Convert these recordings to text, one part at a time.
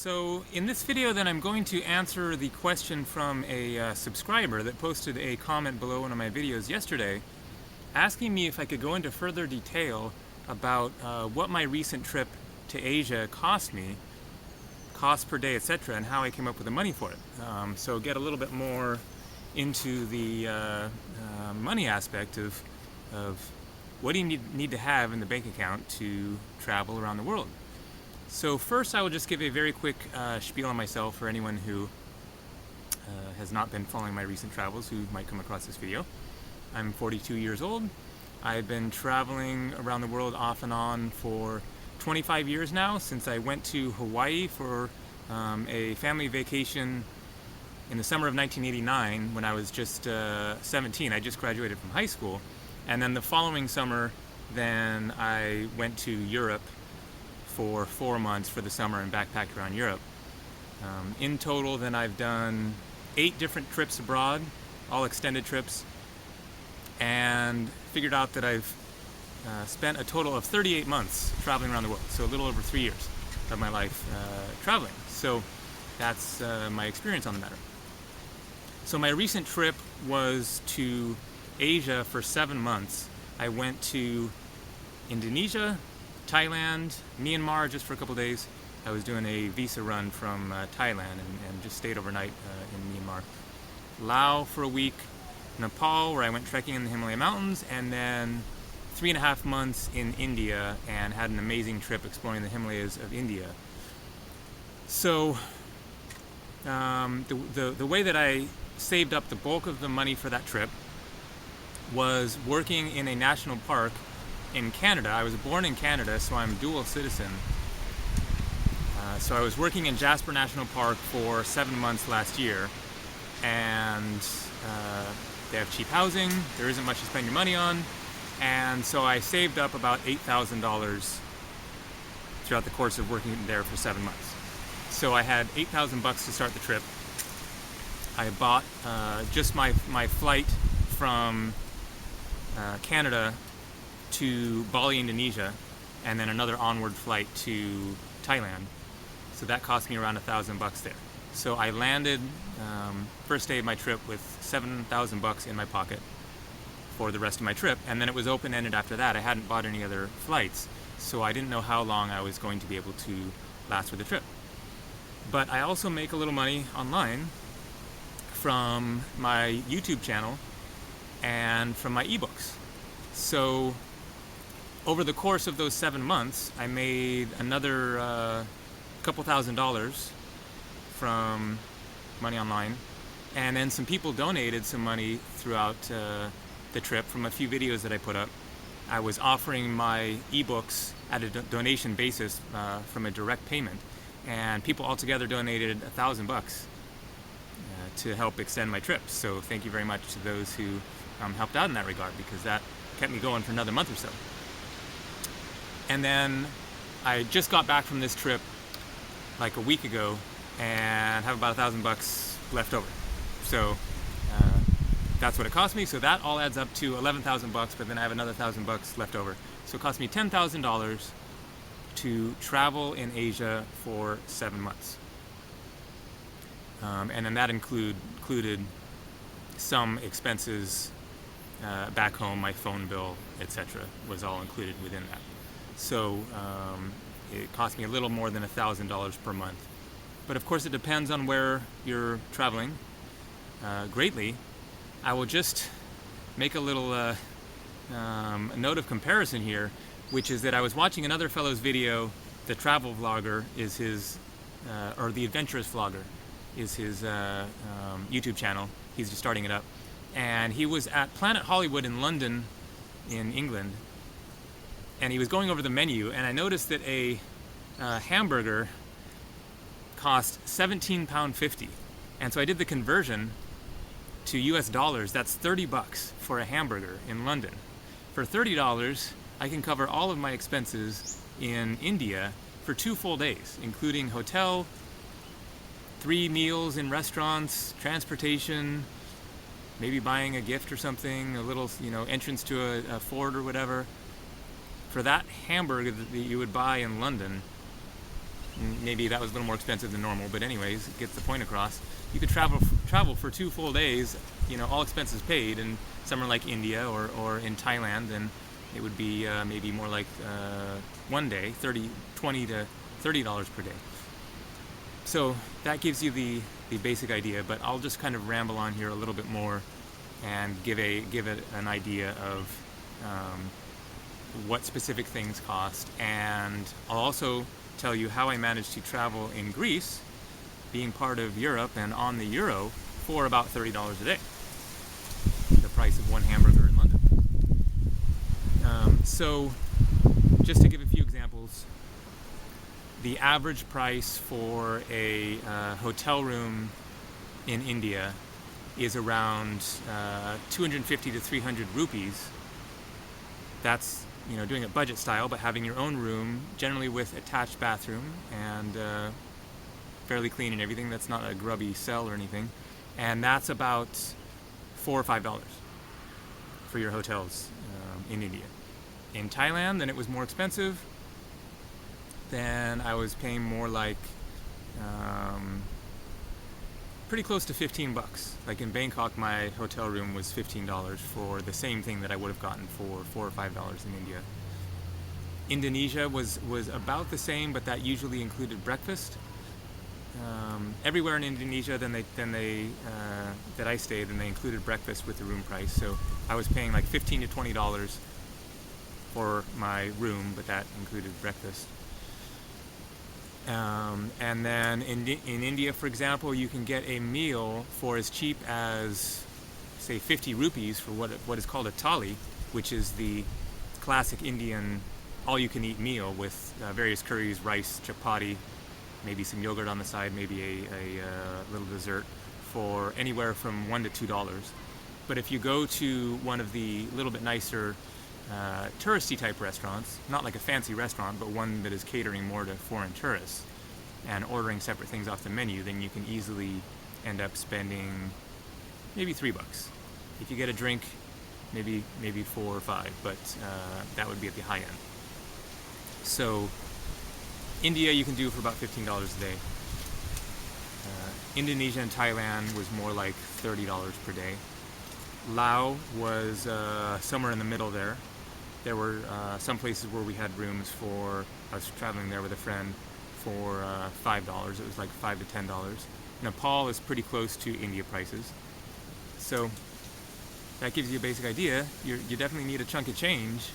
So in this video then I'm going to answer the question from a subscriber that posted a comment below one of my videos yesterday asking me if I could go into further detail about what my recent trip to Asia cost me, cost per day, etc., and how I came up with the money for it. So get a little bit more into the money aspect of what do you need to have in the bank account to travel around the world. So first I will just give a very quick spiel on myself for anyone who has not been following my recent travels who might come across this video. I'm 42 years old. I've been traveling around the world off and on for 25 years now, since I went to Hawaii for a family vacation in the summer of 1989 when I was just 17. I just graduated from high school. And then the following summer, then I went to Europe for 4 months for the summer and backpacked around Europe. In total, then I've done 8 different trips abroad, all extended trips, and figured out that I've spent a total of 38 months traveling around the world, so a little over 3 years of my life traveling. So that's my experience on the matter. So my recent trip was to Asia for 7 months. I went to Indonesia, Thailand, Myanmar just for a couple days. I was doing a visa run from Thailand and just stayed overnight in Myanmar. Laos for a week, Nepal where I went trekking in the Himalaya mountains, and then 3.5 months in India and had an amazing trip exploring the Himalayas of India. So the way that I saved up the bulk of the money for that trip was working in a national park in Canada. I was born in Canada, so I'm dual citizen. So I was working in Jasper National Park for 7 months last year, and they have cheap housing, there isn't much to spend your money on, and so I saved up about $8,000 throughout the course of working there for 7 months. So I had $8,000 to start the trip. I bought just my flight from Canada to Bali, Indonesia, and then another onward flight to Thailand. So that cost me around $1,000 there. So I landed first day of my trip with $7,000 in my pocket for the rest of my trip, and then it was open-ended after that. I hadn't bought any other flights, so I didn't know how long I was going to be able to last with the trip. But I also make a little money online from my YouTube channel and from my ebooks. So over the course of those 7 months, I made another couple $1,000s from money online, and then some people donated some money throughout the trip from a few videos that I put up. I was offering my ebooks at a donation basis from a direct payment, and people altogether donated $1,000 to help extend my trip. So thank you very much to those who helped out in that regard, because that kept me going for another month or so. And then I just got back from this trip like a week ago and have about $1,000 left over. So that's what it cost me. So that all adds up to $11,000, but then I have another $1,000 left over. So it cost me $10,000 to travel in Asia for 7 months. And then that included some expenses back home, my phone bill, etc. was all included within that. So it cost me a little more than $1,000 per month. But of course it depends on where you're traveling greatly. I will just make a little note of comparison here, which is that I was watching another fellow's video. The travel vlogger is his, or the adventurous vlogger is his YouTube channel. He's just starting it up. And he was at Planet Hollywood in London, in England, and he was going over the menu, and I noticed that a hamburger cost £17.50. And so I did the conversion to US dollars. That's $30 for a hamburger in London. For $30, I can cover all of my expenses in India for 2 full days, including hotel, 3 meals in restaurants, transportation, maybe buying a gift or something, a little, entrance to a fort or whatever. For that hamburger that you would buy in London, maybe that was a little more expensive than normal, but anyways, it gets the point across. You could travel for 2 full days, all expenses paid, in somewhere like India or in Thailand, then it would be maybe more like one day, $20 to $30 per day. So that gives you the basic idea, but I'll just kind of ramble on here a little bit more and give it an idea of what specific things cost, and I'll also tell you how I managed to travel in Greece, being part of Europe and on the euro, for about $30 a day, the price of one hamburger in London. So just to give a few examples, the average price for a hotel room in India is around 250 to 300 rupees. That's doing it budget style, but having your own room, generally with attached bathroom and fairly clean and everything. That's not a grubby cell or anything. And that's about $4 or $5 for your hotels in India. In Thailand, then it was more expensive. Then I was paying more like pretty close to $15. Like in Bangkok, my hotel room was $15 for the same thing that I would have gotten for $4 or $5 in India. Indonesia was about the same, but that usually included breakfast. Everywhere in Indonesia, that I stayed, then they included breakfast with the room price. So I was paying like $15 to $20 for my room, but that included breakfast. And then in India, for example, you can get a meal for as cheap as, say, 50 rupees for what is called a thali, which is the classic Indian all-you-can-eat meal with various curries, rice, chapati, maybe some yogurt on the side, maybe a little dessert, for anywhere from $1 to $2. But if you go to one of the little bit nicer touristy type restaurants, not like a fancy restaurant, but one that is catering more to foreign tourists and ordering separate things off the menu, then you can easily end up spending maybe $3. If you get a drink, maybe 4 or 5, but that would be at the high end. So India you can do for about $15 a day. Indonesia and Thailand was more like $30 per day. Laos was somewhere in the middle there. There were some places where we had rooms for, I was traveling there with a friend, for $5. It was like $5 to $10. Nepal is pretty close to India prices. So that gives you a basic idea. You definitely need a chunk of change.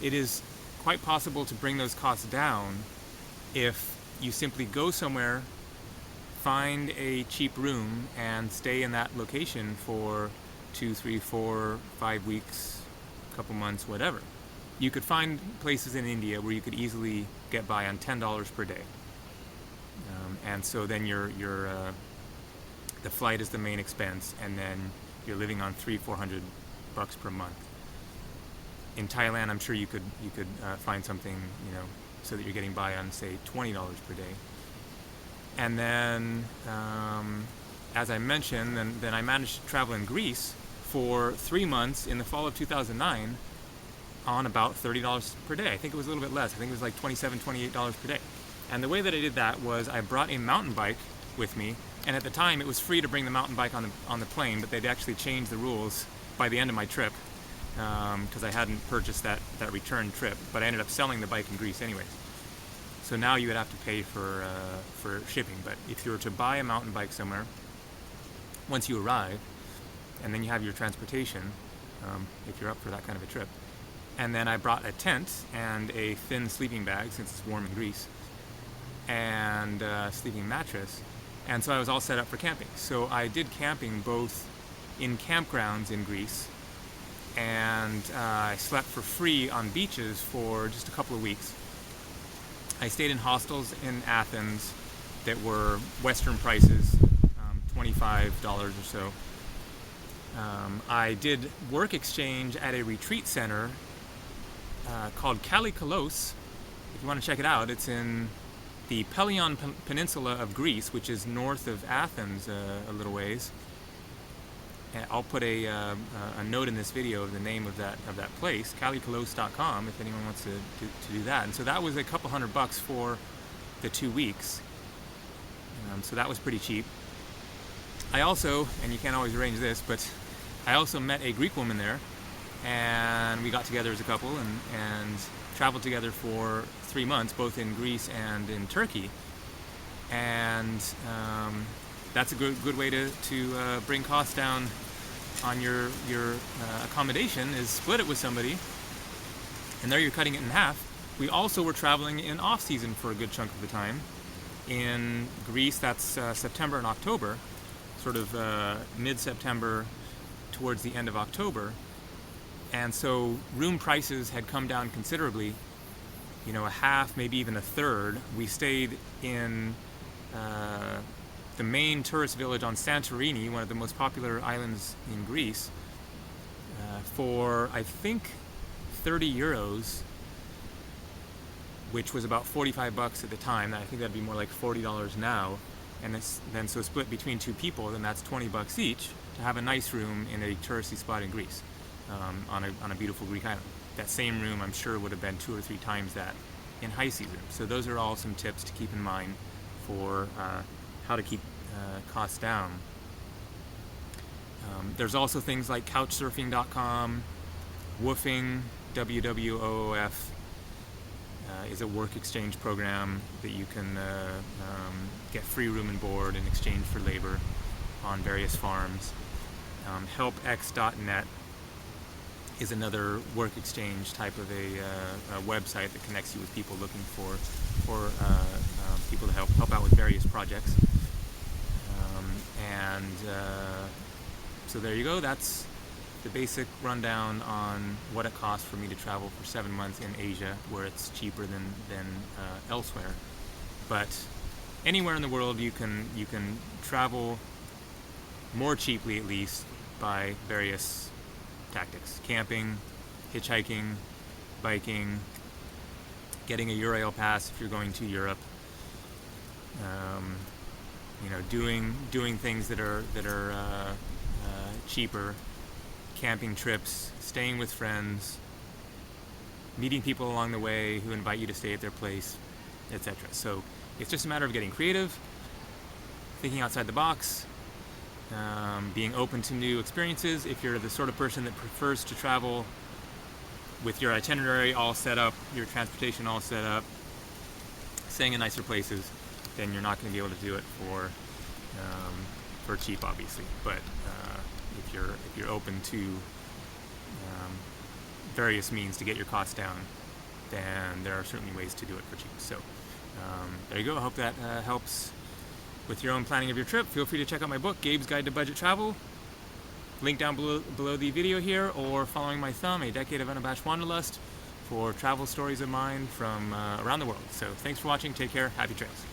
It is quite possible to bring those costs down if you simply go somewhere, find a cheap room, and stay in that location for 2, 3, 4, 5 weeks, a couple months, whatever. You could find places in India where you could easily get by on $10 per day. And so then the flight is the main expense, and then you're living on $300-400 per month. In Thailand, I'm sure you could find something, so that you're getting by on, say, $20 per day. And then, as I mentioned, then I managed to travel in Greece for 3 months in the fall of 2009 on about $30 per day. I think it was a little bit less. I think it was like $27-28 per day. And the way that I did that was I brought a mountain bike with me, and at the time it was free to bring the mountain bike on the plane, but they'd actually changed the rules by the end of my trip because I hadn't purchased that return trip, but I ended up selling the bike in Greece anyways. So now you would have to pay for shipping. But if you were to buy a mountain bike somewhere, once you arrive, and then you have your transportation, if you're up for that kind of a trip. And then I brought a tent and a thin sleeping bag, since it's warm in Greece, and a sleeping mattress. And so I was all set up for camping. So I did camping both in campgrounds in Greece, and I slept for free on beaches for just a couple of weeks. I stayed in hostels in Athens that were Western prices, $25 or so. I did work exchange at a retreat center called Kalikalos. If you want to check it out, it's in the Pelion Peninsula of Greece, which is north of Athens a little ways. And I'll put a note in this video of the name of that place, kalikalos.com, if anyone wants to do that. And so that was a couple $100 for the 2 weeks. So that was pretty cheap. I also, and you can't always arrange this, but I also met a Greek woman there, and we got together as a couple and traveled together for 3 months, both in Greece and in Turkey. And that's a good way to bring costs down on your accommodation, is split it with somebody, and there you're cutting it in half. We also were traveling in off-season for a good chunk of the time. In Greece, that's September and October, sort of mid-September towards the end of October. And so room prices had come down considerably, a half, maybe even a third. We stayed in the main tourist village on Santorini, one of the most popular islands in Greece, for I think 30 euros, which was about $45 at the time. I think that'd be more like $40 now. And then so split between 2 people, then that's $20 each to have a nice room in a touristy spot in Greece, on a beautiful Greek island. That same room, I'm sure, would have been 2 or 3 times that in high season. So those are all some tips to keep in mind for how to keep costs down. There's also things like couchsurfing.com, Woofing, WWOOF, is a work exchange program that you can get free room and board in exchange for labor on various farms. Helpx.net is another work exchange type of a website that connects you with people looking for people to help out with various projects. So there you go. That's the basic rundown on what it costs for me to travel for 7 months in Asia, where it's cheaper than elsewhere. But anywhere in the world you can travel more cheaply, at least, by various tactics: camping, hitchhiking, biking, getting a Eurail pass if you're going to Europe, doing things that are cheaper, camping trips, staying with friends, meeting people along the way who invite you to stay at their place, etc. So it's just a matter of getting creative, thinking outside the box, being open to new experiences. If you're the sort of person that prefers to travel with your itinerary all set up, your transportation all set up, staying in nicer places, then you're not going to be able to do it for cheap, obviously. But if you're open to various means to get your costs down, then there are certainly ways to do it for cheap. So there you go. I hope that helps with your own planning of your trip. Feel free to check out my book, Gabe's Guide to Budget Travel. Link down below the video here, or following my thumb, A Decade of Unabashed Wanderlust, for travel stories of mine from around the world. So thanks for watching. Take care. Happy trails.